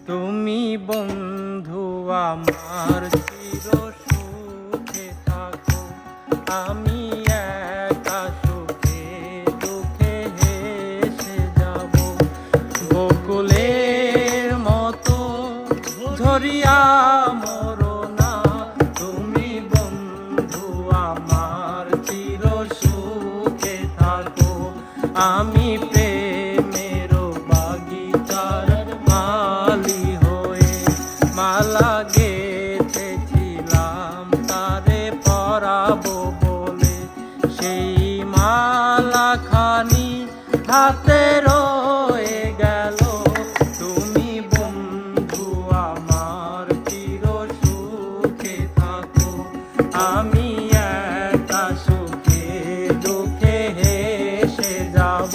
তুমি বন্ধু আমার চির সুখে থাকো, আমি একা সুখে দুঃখে হেসে যাব। বকুলের মতো ঝরিয়া মরো না, তুমি বন্ধু আমার চির সুখে থাকো। আমি প্রেমের বাগিচার মালি হয়ে মালা গেঁথেছিলাম তারে পরাবো বলে, সেই মালা খানি হাতে রয়ে গেল। তুমি বন্ধু আমার চির সুখে থাকো, আমি একা সুখে দুঃখে হেসে যাব।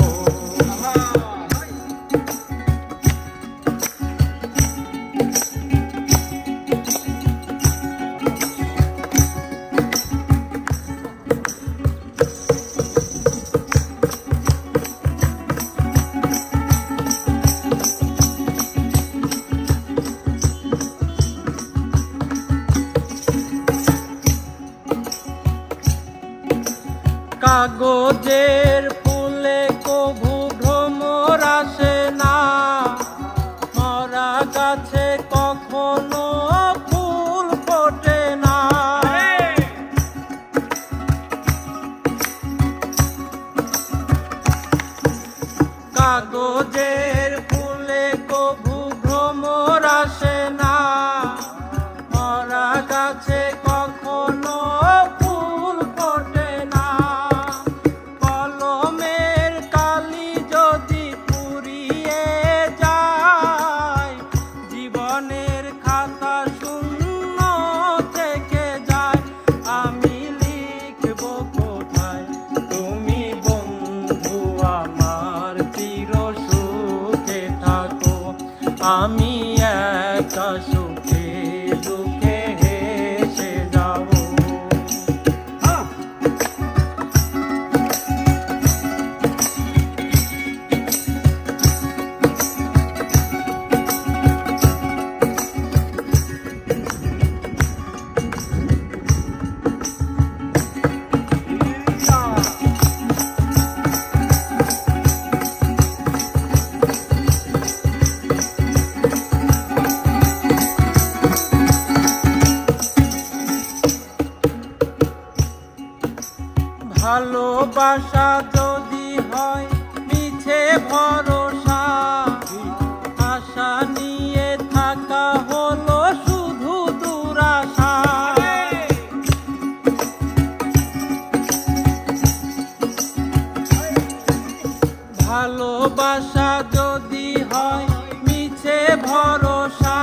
কাগজের ফুলে কভু ভ্রমর আসে না, মরা গাছে কখনো ফুল ফোটে না। কাগজের ফুলে কভু ভ্রমর আসে না, মরা গাছে কখনো ফুল ফোটে না। কলমের কালি যদি পুড়িয়ে যায়, জীবনের খাতা শূন্য থেকে যায়। আমি লিখব কোথায়, তুমি বন্ধু আমার চির সুখে থাকো, আমি একা সুখে দুঃখে হেসে যাব। ভালোবাসা যদি হয় মিছে ভরসা, আশা নিয়ে থাকা হলো শুধু দুরাশা। ভালোবাসা যদি হয় মিছে ভরসা,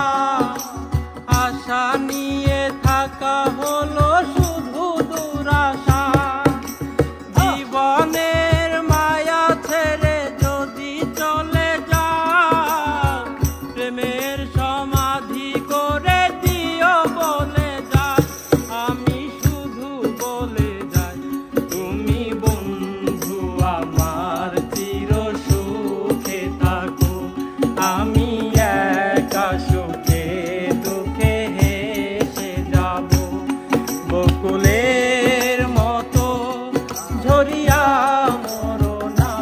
আশা নিয়ে থাকা হলো শুধু দুরাশা। জীবনের মায়া ছেড়ে যদি চলে যাও, প্রেমের সমাধি করে দিও বলে যাও। আমি শুধু বলে যাই, তুমি বন্ধু আমার চির সুখে থাকো, আমি একা সুখে দুঃখে হেসে যাব। বকুলের মতো ঝরিয়া মরো না,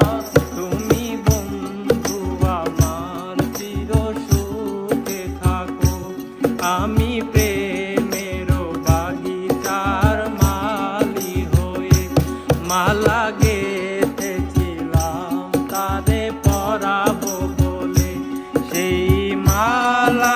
তুমি বন্ধু আমার চির সুখে থাকো। আমি প্রেমের বাগিচার মালি হয়ে মালা গেঁথেছিলাম তারে পরাবো বলে, সেই মালা